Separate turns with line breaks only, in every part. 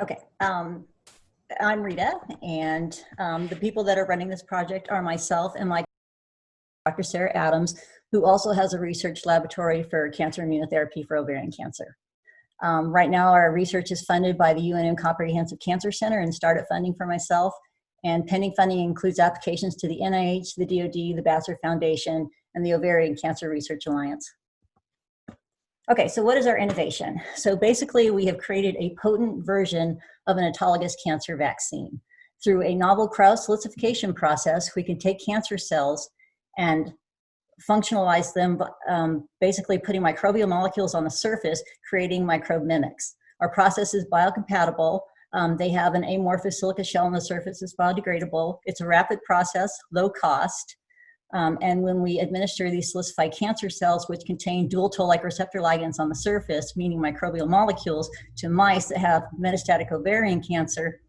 Okay, I'm Rita, and the people that are running this project are myself and my Dr. Sarah Adams, who also has a research laboratory for cancer immunotherapy for ovarian cancer. Right now, our research is funded by the UNM Comprehensive Cancer Center and startup funding for myself. And pending funding includes applications to the NIH, the DoD, the Vassar Foundation, and the Ovarian Cancer Research Alliance. Okay, so what is our innovation? So basically, we have created a potent version of an autologous cancer vaccine. Through a novel cryo-silicification process, we can take cancer cells and functionalize them, basically putting microbial molecules on the surface, creating microbe mimics. Our process is biocompatible. They have an amorphous silica shell on the surface. It's biodegradable. It's a rapid process, low cost. And when we administer these silicified cancer cells, which contain dual toll-like receptor ligands on the surface, meaning microbial molecules, to mice that have metastatic ovarian cancer,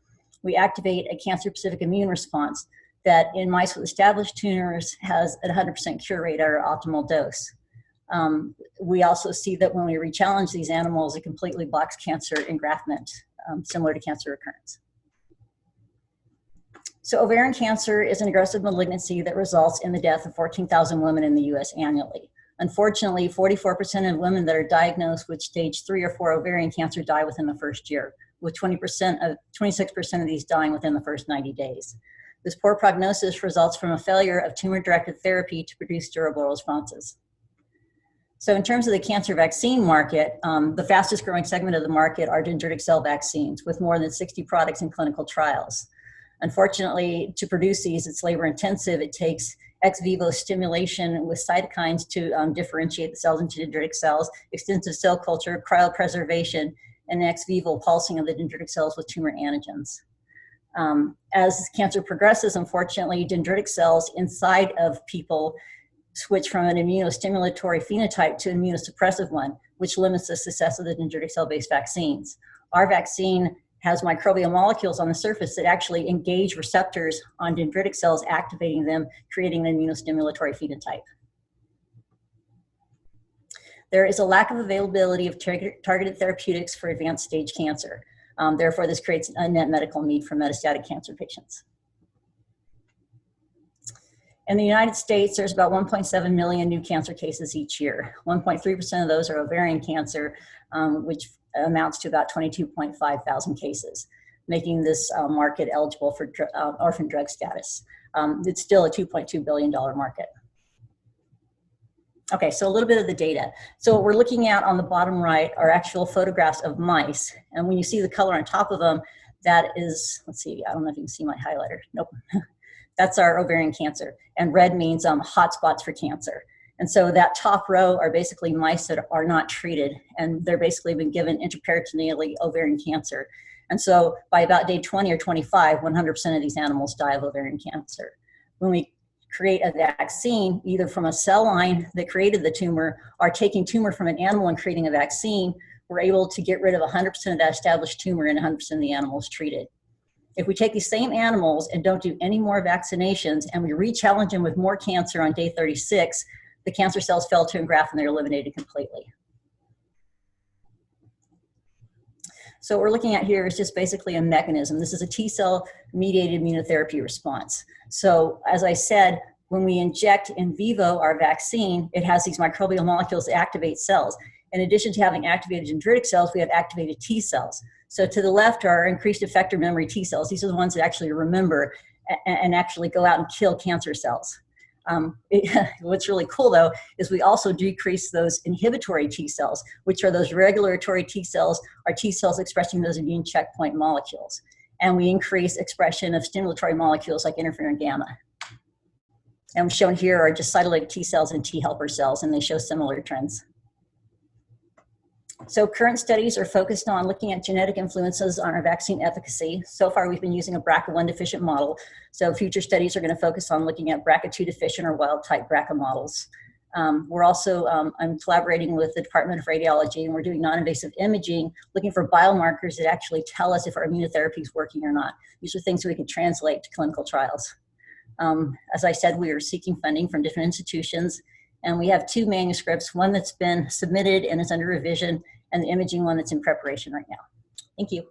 we activate a cancer-specific immune response that in mice with established tumors has a 100% cure rate at our optimal dose. We also see that when we re-challenge these animals, it completely blocks cancer engraftment, similar to cancer recurrence. So ovarian cancer is an aggressive malignancy that results in the death of 14,000 women in the US annually. Unfortunately, 44% of women that are diagnosed with stage 3 or 4 ovarian cancer die within the first year, with 26% of these dying within the first 90 days. This poor prognosis results from a failure of tumor-directed therapy to produce durable responses. So in terms of the cancer vaccine market, the fastest growing segment of the market are dendritic cell vaccines, with more than 60 products in clinical trials. Unfortunately, to produce these, it's labor intensive. It takes ex vivo stimulation with cytokines to differentiate the cells into dendritic cells, extensive cell culture, cryopreservation, and ex vivo pulsing of the dendritic cells with tumor antigens. As cancer progresses, unfortunately, dendritic cells inside of people switch from an immunostimulatory phenotype to an immunosuppressive one, which limits the success of the dendritic cell-based vaccines. Our vaccine has microbial molecules on the surface that actually engage receptors on dendritic cells, activating them, creating an immunostimulatory phenotype. There is a lack of availability of targeted therapeutics for advanced stage cancer. Therefore, this creates an unmet medical need for metastatic cancer patients. In the United States, there's about 1.7 million new cancer cases each year. 1.3% of those are ovarian cancer, which amounts to about 22.5 thousand cases, making this market eligible for orphan drug status. It's still a $2.2 billion market. Okay, so a little bit of the data. So what we're looking at on the bottom right are actual photographs of mice. And when you see the color on top of them, that is, let's see, I don't know if you can see my highlighter. Nope. That's our ovarian cancer. And red means hotspots for cancer. And so that top row are basically mice that are not treated, and they're basically been given intraperitoneally ovarian cancer. And so by about day 20 or 25, 100% of these animals die of ovarian cancer. When we create a vaccine, either from a cell line that created the tumor or taking tumor from an animal and creating a vaccine, we're able to get rid of 100% of that established tumor and 100% of the animals treated. If we take these same animals and don't do any more vaccinations and we re-challenge them with more cancer on day 36, the cancer cells fail to engraft and they're eliminated completely. So what we're looking at here is just basically a mechanism. This is a T-cell mediated immunotherapy response. So as I said, when we inject in vivo our vaccine, it has these microbial molecules that activate cells. In addition to having activated dendritic cells, we have activated T cells. So to the left are increased effector memory T cells. These are the ones that actually remember and actually go out and kill cancer cells. What's really cool though is we also decrease those inhibitory T cells, which are those regulatory T cells, are T cells expressing those immune checkpoint molecules. And we increase expression of stimulatory molecules like interferon gamma. And shown here are just cytolytic T cells and T helper cells, and they show similar trends. So current studies are focused on looking at genetic influences on our vaccine efficacy. So far, we've been using a BRCA1 deficient model. So future studies are going to focus on looking at BRCA2 deficient or wild type BRCA models. We're also, I'm collaborating with the Department of Radiology, and we're doing non-invasive imaging, looking for biomarkers that actually tell us if our immunotherapy is working or not. These are things that we can translate to clinical trials. As I said, we are seeking funding from different institutions, and we have 2 manuscripts, one that's been submitted and is under revision, and the imaging one that's in preparation right now. Thank you.